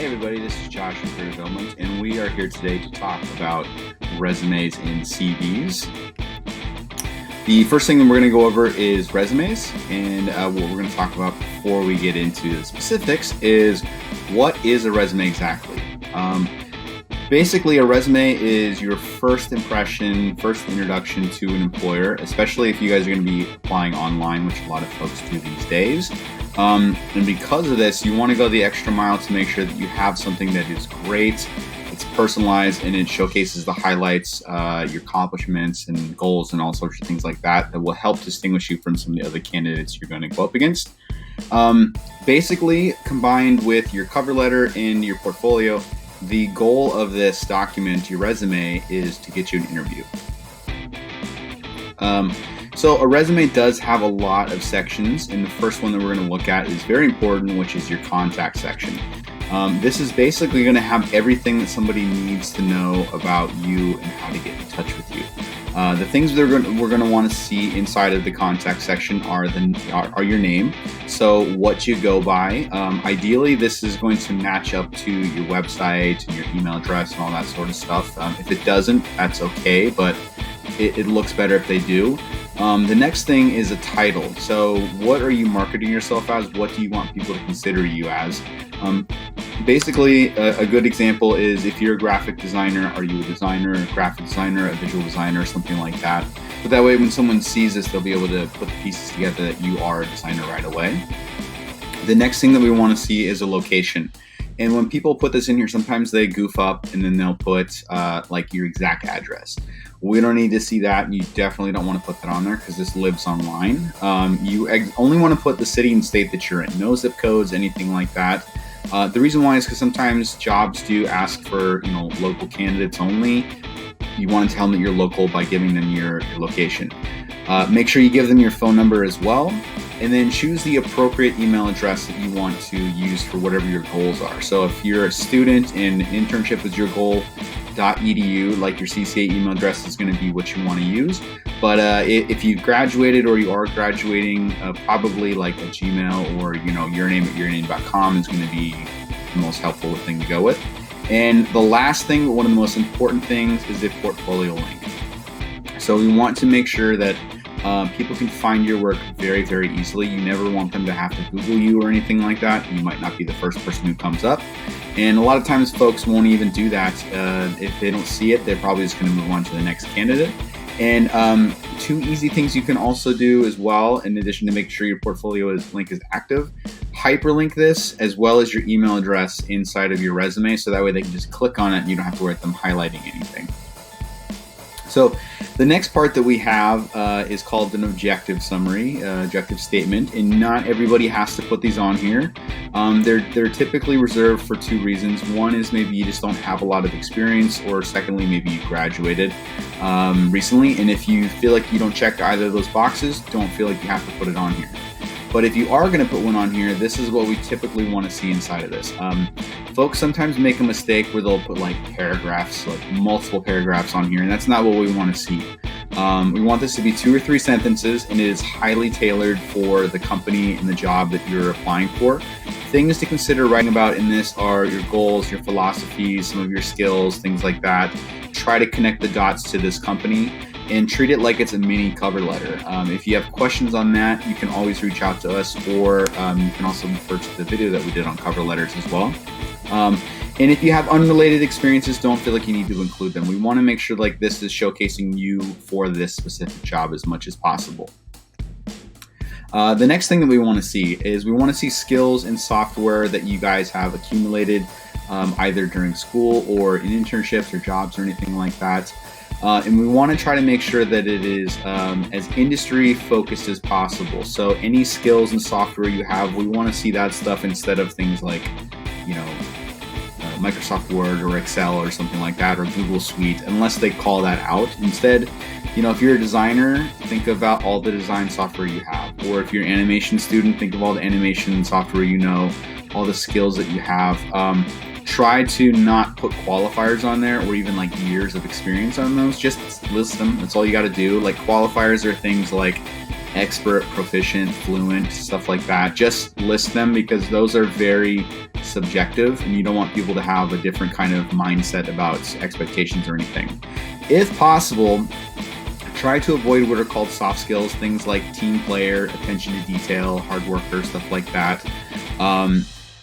Hey everybody, this is Josh from Career Development, and we are here today to talk about resumes and CVs. The first thing that we're going to go over is resumes, and what we're going to talk about before we get into the specifics is what is a resume exactly. Basically, a resume is your first impression, first introduction to an employer, especially if you guys are going to be applying online, which a lot of folks do these days. And because of this, you want to go the extra mile to make sure that you have something that is great, it's personalized, and it showcases the highlights, your accomplishments and goals and all sorts of things like that will help distinguish you from some of the other candidates you're going to go up against. Basically, combined with your cover letter and your portfolio, the goal of this document, your resume, is to get you an interview. So a resume does have a lot of sections, and the first one that we're going to look at is very important, which is your contact section. This is basically going to have everything that somebody needs to know about you and how to get in touch with you. The things that we're going to want to see inside of the contact section are your name, so what you go by. Ideally, this is going to match up to your website and your email address and all that sort of stuff. If it doesn't, that's okay, but it looks better if they do. The next thing is a title. So what are you marketing yourself as? What do you want people to consider you as? Basically, a good example is if you're a graphic designer, are you a designer, a graphic designer, a visual designer, something like that. But that way, when someone sees this, they'll be able to put the pieces together that you are a designer right away. The next thing that we want to see is a location. And when people put this in here, sometimes they goof up and then they'll put like your exact address. We don't need to see that. You definitely don't want to put that on there because this lives online. You only want to put the city and state that you're in. No zip codes, anything like that. The reason why is because sometimes jobs do ask for local candidates only. You want to tell them that you're local by giving them your location. Make sure you give them your phone number as well. And then choose the appropriate email address that you want to use for whatever your goals are. So if you're a student and internship is your goal, .edu, like your CCA email address is going to be what you want to use. But if you've graduated or you are graduating, probably like a Gmail or your name at yourname.com is going to be the most helpful thing to go with. And the last thing, one of the most important things, is a portfolio link. So we want to make sure that people can find your work very, very easily. You never want them to have to Google you or anything like that. You might not be the first person who comes up. And a lot of times folks won't even do that. If they don't see it, they're probably just going to move on to the next candidate. And two easy things you can also do as well, in addition to making sure your portfolio link is active, hyperlink this as well as your email address inside of your resume. So that way they can just click on it and you don't have to worry about them highlighting anything. So the next part that we have is called an objective summary, objective statement, and not everybody has to put these on here. They're typically reserved for two reasons. One is maybe you just don't have a lot of experience, or secondly, maybe you graduated recently, and if you feel like you don't check either of those boxes, don't feel like you have to put it on here. But if you are going to put one on here, this is what we typically want to see inside of this. Folks sometimes make a mistake where they'll put like paragraphs, like multiple paragraphs on here, and that's not what we want to see. We want this to be 2 or 3 sentences, and it is highly tailored for the company and the job that you're applying for. Things to consider writing about in this are your goals, your philosophies, some of your skills, things like that. Try to connect the dots to this company and treat it like it's a mini cover letter. If you have questions on that, you can always reach out to us, or you can also refer to the video that we did on cover letters as well. And if you have unrelated experiences, don't feel like you need to include them. We want to make sure like this is showcasing you for this specific job as much as possible. The next thing that we want to see is we want to see skills and software that you guys have accumulated either during school or in internships or jobs or anything like that. And we want to try to make sure that it is as industry focused as possible. So any skills and software you have, we want to see that stuff instead of things like, Microsoft Word or Excel or something like that, or Google Suite, unless they call that out. Instead, if you're a designer, think about all the design software you have. Or if you're an animation student, think of all the animation software all the skills that you have. Try to not put qualifiers on there or even like years of experience on those. Just list them. That's all you got to do. Like qualifiers are things like expert, proficient, fluent, stuff like that. Just list them because those are very subjective, and you don't want people to have a different kind of mindset about expectations or anything. If possible, try to avoid what are called soft skills, things like team player, attention to detail, hard worker, stuff like that.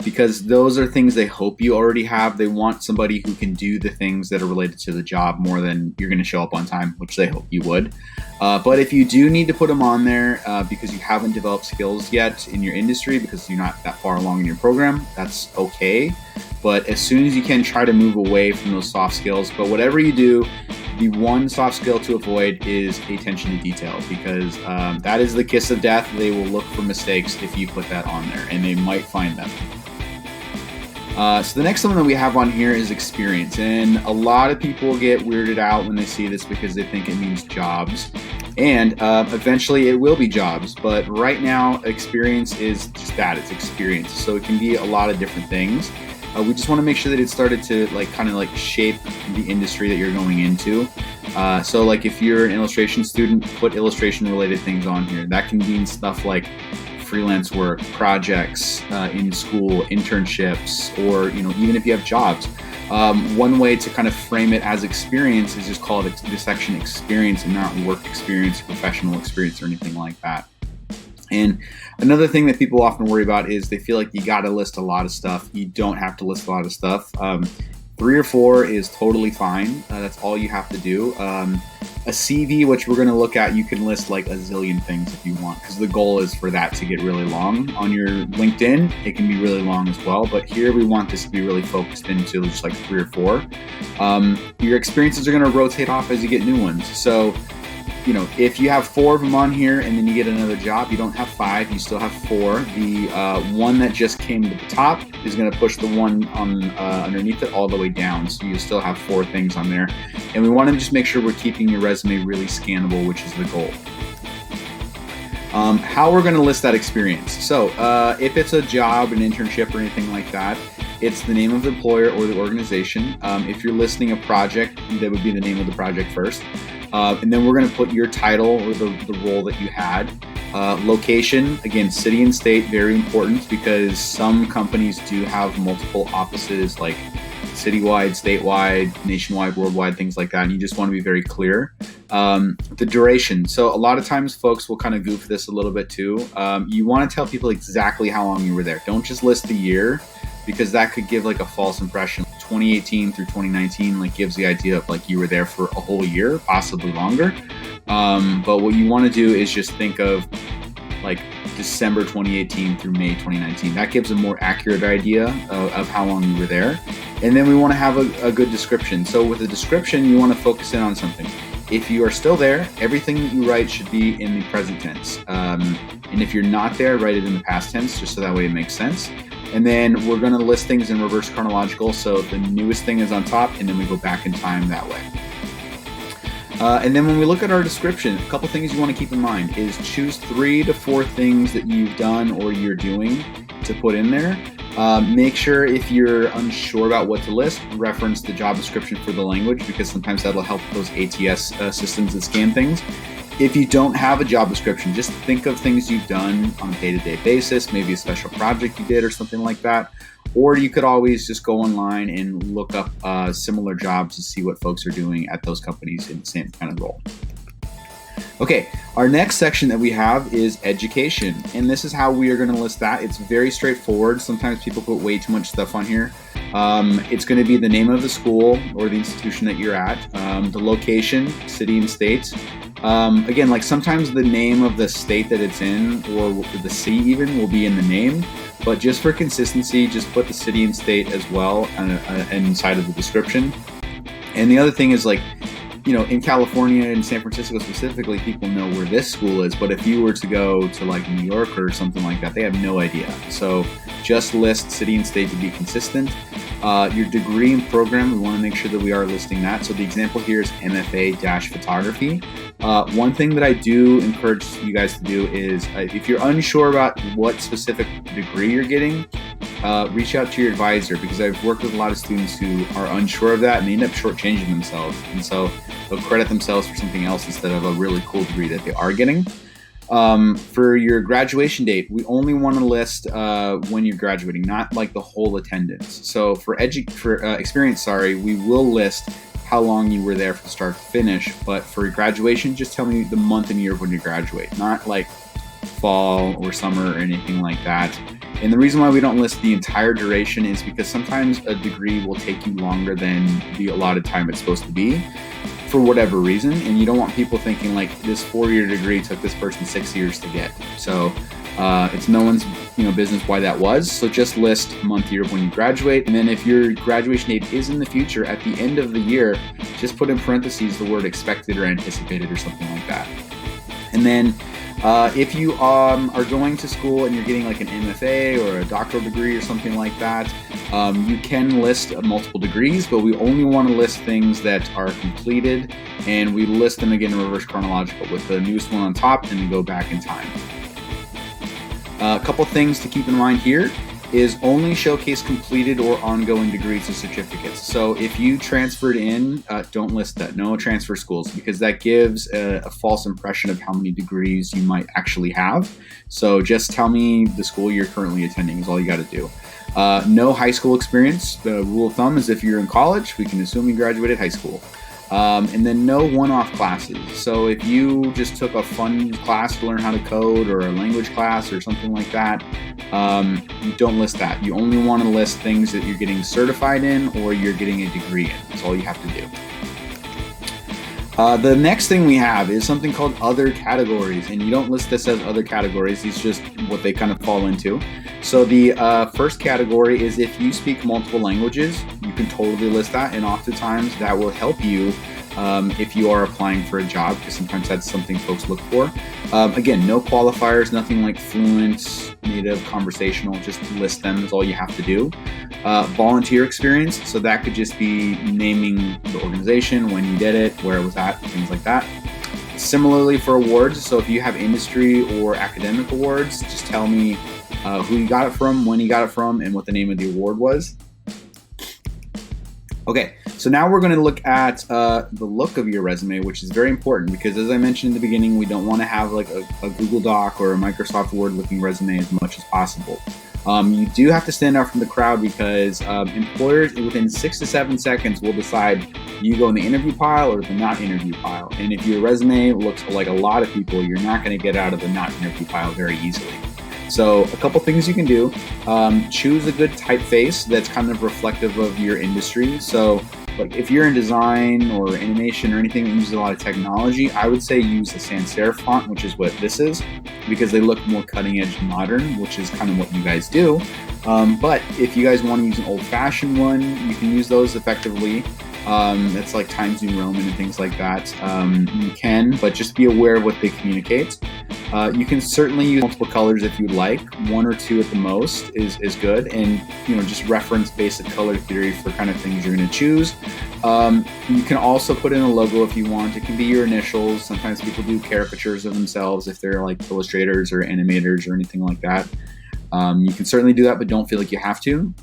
Because those are things they hope you already have. They want somebody who can do the things that are related to the job more than you're going to show up on time, which they hope you would. But if you do need to put them on there because you haven't developed skills yet in your industry, because you're not that far along in your program, that's okay. But as soon as you can, try to move away from those soft skills. But whatever you do, the one soft skill to avoid is attention to detail, because that is the kiss of death. They will look for mistakes if you put that on there, and they might find them. So the next one that we have on here is experience, and a lot of people get weirded out when they see this because they think it means jobs, and eventually it will be jobs, but right now experience is just that, it's experience. So it can be a lot of different things. We just want to make sure that it started to kind of shape the industry that you're going into. So like if you're an illustration student, put illustration related things on here. That can mean stuff like freelance work, projects in school, internships, or even if you have jobs. One way to kind of frame it as experience is just call it the section experience and not work experience, professional experience, or anything like that. And another thing that people often worry about is they feel like you got to list a lot of stuff. You don't have to list a lot of stuff. 3 or 4 is totally fine. That's all you have to do. A CV, which we're going to look at, you can list like a zillion things if you want, because the goal is for that to get really long. On your LinkedIn, it can be really long as well, but here we want this to be really focused into just like 3 or 4. Your experiences are going to rotate off as you get new ones. So if you have 4 of them on here and then you get another job, you don't have 5, you still have 4. The one that just came to the top is going to push the one on underneath it all the way down. So you still have 4 things on there. And we want to just make sure we're keeping your resume really scannable, which is the goal. How we're going to list that experience. So if it's a job, an internship, or anything like that, it's the name of the employer or the organization. If you're listing a project, that would be the name of the project first. And then we're going to put your title or the role that you had. Location, again, city and state, very important, because some companies do have multiple offices, like citywide, statewide, nationwide, worldwide, things like that. And you just want to be very clear. The duration. So a lot of times folks will kind of goof this a little bit too. You want to tell people exactly how long you were there. Don't just list the year, because that could give like a false impression. 2018 through 2019 gives the idea of you were there for a whole year, possibly longer. But what you want to do is just think of December 2018 through May 2019. That gives a more accurate idea of how long you were there. And then we want to have a good description. So with the description, you want to focus in on something. If you are still there, everything that you write should be in the present tense. And if you're not there, write it in the past tense, just so that way it makes sense. And then we're going to list things in reverse chronological. So the newest thing is on top, and then we go back in time that way. And then when we look at our description, a couple things you want to keep in mind is choose 3 to 4 things that you've done or you're doing to put in there. Make sure if you're unsure about what to list, reference the job description for the language, because sometimes that'll help those ATS systems that scan things. If you don't have a job description, just think of things you've done on a day-to-day basis, maybe a special project you did or something like that. Or you could always just go online and look up similar jobs to see what folks are doing at those companies in the same kind of role. Okay, our next section that we have is education, and this is how we are going to list that. It's very straightforward. Sometimes people put way too much stuff on here. It's going to be the name of the school or the institution that you're at, the location, city and state. Again, sometimes the name of the state that it's in, or the city even, will be in the name. But just for consistency, just put the city and state as well inside of the description. And the other thing is in California and San Francisco specifically, people know where this school is. But if you were to go to New York or something like that, they have no idea. So just list city and state to be consistent. Your degree and program, we want to make sure that we are listing that. So the example here is MFA-photography. One thing that I do encourage you guys to do is if you're unsure about what specific degree you're getting, reach out to your advisor, because I've worked with a lot of students who are unsure of that and they end up shortchanging themselves. And so they'll credit themselves for something else instead of a really cool degree that they are getting. For your graduation date, we only want to list when you're graduating, not like the whole attendance. So for experience, we will list how long you were there from start to finish. But for graduation, just tell me the month and year of when you graduate, not like fall or summer or anything like that. And the reason why we don't list the entire duration is because sometimes a degree will take you longer than the allotted time it's supposed to be for whatever reason, and you don't want people thinking like this 4-year degree took this person 6 years to get. So it's no one's business why that was. So just list month, year of when you graduate, and then if your graduation date is in the future, at the end of the year, just put in parentheses the word expected or anticipated or something like that. And then if you are going to school and you're getting like an MFA or a doctoral degree or something like that, you can list multiple degrees, but we only want to list things that are completed, and we list them again in reverse chronological with the newest one on top and then go back in time. A couple things to keep in mind here is only showcase completed or ongoing degrees or certificates. So if you transferred in, don't list that. No transfer schools, because that gives a false impression of how many degrees you might actually have. So just tell me the school you're currently attending is all you got to do. No high school experience. The rule of thumb is if you're in college, we can assume you graduated high school. And then no one-off classes. So if you just took a fun class to learn how to code or a language class or something like that, you don't list that. You only want to list things that you're getting certified in or you're getting a degree in. That's all you have to do. The next thing we have is something called other categories, and you don't list this as other categories. These just what they kind of fall into. So the first category is if you speak multiple languages, you can totally list that, and oftentimes that will help you if you are applying for a job, because sometimes that's something folks look for. Again, no qualifiers, nothing like fluent, native, conversational, just list them is all you have to do. Volunteer experience, so that could just be naming the organization, when you did it, where it was at, things like that. Similarly for awards, so if you have industry or academic awards, just tell me who you got it from, when you got it from, and what the name of the award was. Okay, so now we're going to look at the look of your resume, which is very important because, as I mentioned in the beginning, we don't want to have like a Google Doc or a Microsoft Word looking resume as much as possible. You do have to stand out from the crowd because employers within 6 to 7 seconds will decide you go in the interview pile or the not interview pile. And if your resume looks like a lot of people, you're not going to get out of the not interview pile very easily. So a couple things you can do. Choose a good typeface that's kind of reflective of your industry. So like if you're in design or animation or anything that uses a lot of technology, I would say use the sans serif font, which is what this is, because they look more cutting edge and modern, which is kind of what you guys do. But if you guys want to use an old-fashioned one, you can use those effectively. That's like Times New Roman and things like that. You can, but just be aware of what they communicate. You can certainly use multiple colors if you'd like. 1 or 2 at the most is good, and just reference basic color theory for kind of things you're going to choose. You can also put in a logo if you want. It can be your initials. Sometimes people do caricatures of themselves if they're like illustrators or animators or anything like that. You can certainly do that, but don't feel like you have to.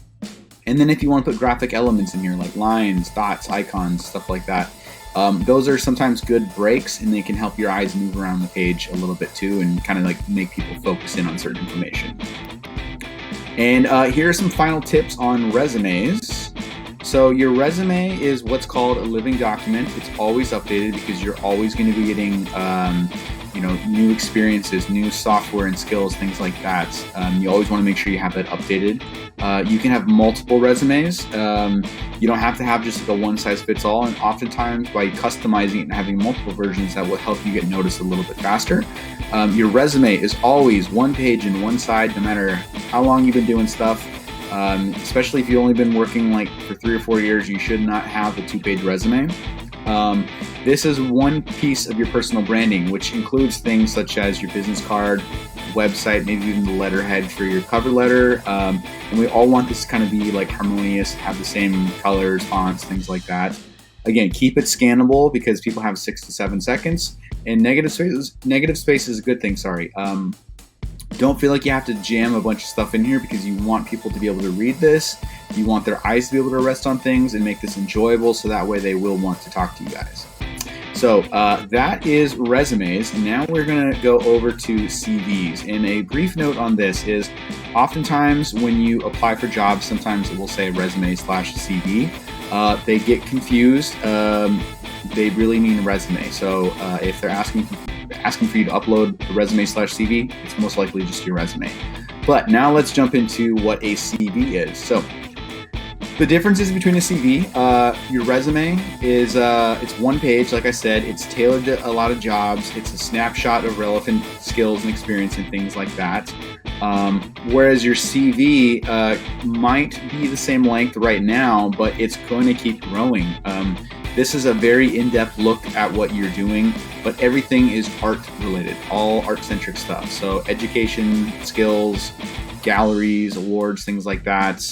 And then if you want to put graphic elements in here, like lines, dots, icons, stuff like that, those are sometimes good breaks, and they can help your eyes move around the page a little bit too, and kind of like make people focus in on certain information. And here are some final tips on resumes. So your resume is what's called a living document. It's always updated because you're always going to be getting new experiences, new software and skills, things like that. You always want to make sure you have that updated. You can have multiple resumes. You don't have to have just like a one-size-fits-all, and oftentimes by customizing it and having multiple versions, that will help you get noticed a little bit faster. Your resume is always one page and one side, no matter how long you've been doing stuff. Especially if you've only been working like for 3 or 4 years, you should not have a 2-page resume. This is one piece of your personal branding, which includes things such as your business card, website, maybe even the letterhead for your cover letter. And we all want this to kind of be like harmonious, have the same colors, fonts, things like that. Again, keep it scannable because people have 6 to 7 seconds. And negative space is a good thing, Don't feel like you have to jam a bunch of stuff in here because you want people to be able to read this. You want their eyes to be able to rest on things and make this enjoyable, so that way they will want to talk to you guys. So that is resumes. Now we're going to go over to CVs. And a brief note on this is oftentimes when you apply for jobs, sometimes it will say resume/CV. They get confused. They really mean resume. So if they're asking for you to upload a resume/CV, it's most likely just your resume. But now let's jump into what a CV is. So the differences between a CV, your resume is it's one page, like I said. It's tailored to a lot of jobs. It's a snapshot of relevant skills and experience and things like that. Whereas your CV might be the same length right now, but it's going to keep growing. This is a very in-depth look at what you're doing, but everything is art related, all art-centric stuff. So education, skills, galleries, awards, things like that.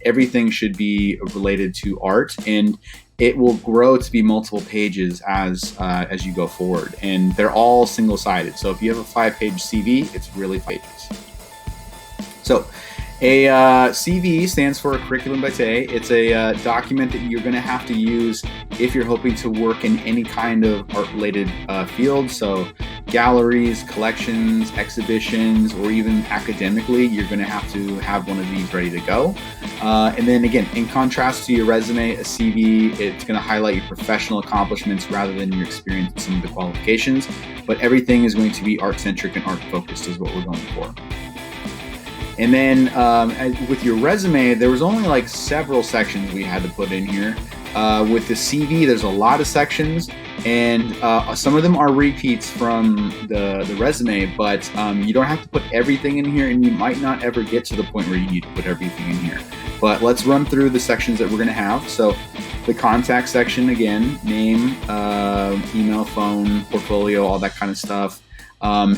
Everything should be related to art, and it will grow to be multiple pages as you go forward. And they're all single-sided. So if you have a 5-page CV, it's really 5 pages. So a CV stands for curriculum vitae. It's a document that you're going to have to use if you're hoping to work in any kind of art-related field. So galleries, collections, exhibitions, or even academically, you're going to have one of these ready to go. And then again, in contrast to your resume, a CV, it's going to highlight your professional accomplishments rather than your experience and some of the qualifications. But everything is going to be art-centric and art-focused is what we're going for. And then with your resume, there was only like several sections we had to put in here. With the CV, there's a lot of sections, and some of them are repeats from the resume, but you don't have to put everything in here, and you might not ever get to the point where you need to put everything in here. But let's run through the sections that we're going to have. So the contact section, again, name, email, phone, portfolio, all that kind of stuff.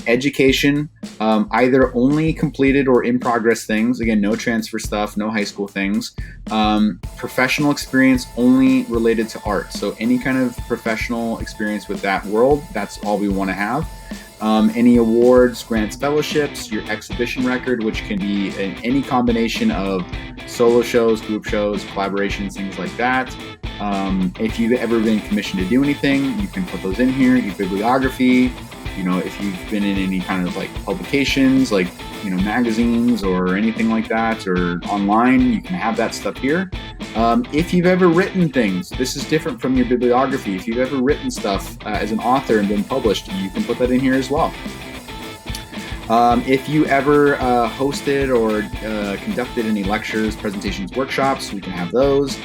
Education, either only completed or in progress things. Again, no transfer stuff, no high school things. Professional experience only related to art. So any kind of professional experience with that world, that's all we want to have. Any awards, grants, fellowships, your exhibition record, which can be any combination of solo shows, group shows, collaborations, things like that. If you've ever been commissioned to do anything, you can put those in here. Your bibliography. You know, if you've been in any kind of like publications, like, you know, magazines or anything like that, or online, you can have that stuff here. If you've ever written things, this is different from your bibliography. If you've ever written stuff as an author and been published, you can put that in here as well. If you ever hosted or conducted any lectures, presentations, workshops, we can have those.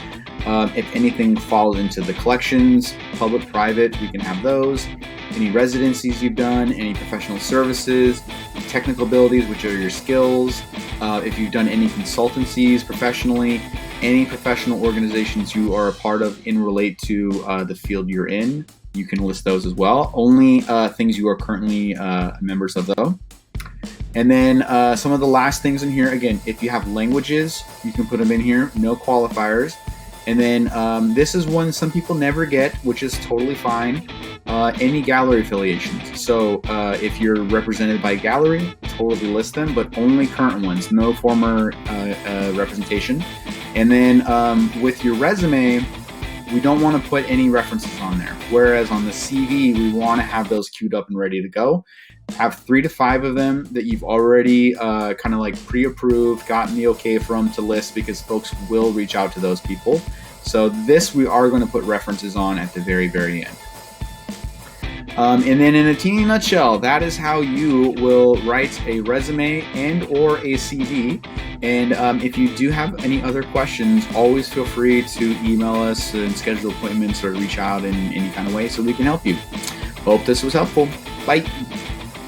If anything falls into the collections, public, private, we can have those. Any residencies you've done, any professional services, technical abilities, which are your skills. If you've done any consultancies professionally, any professional organizations you are a part of in relate to the field you're in, you can list those as well. Only things you are currently members of though. And then some of the last things in here, again, if you have languages, you can put them in here, no qualifiers. And then this is one some people never get, which is totally fine. Any gallery affiliations. So if you're represented by a gallery, totally list them, but only current ones, no former representation. And then with your resume, we don't want to put any references on there. Whereas on the CV, we want to have those queued up and ready to go. Have 3 to 5 of them that you've already kind of like pre-approved, gotten the okay from to list, because folks will reach out to those people. So this we are going to put references on at the very, very end. And then in a teeny nutshell, that is how you will write a resume and or a CV. And if you do have any other questions, always feel free to email us and schedule appointments or reach out in any kind of way so we can help you. Hope this was helpful. Bye.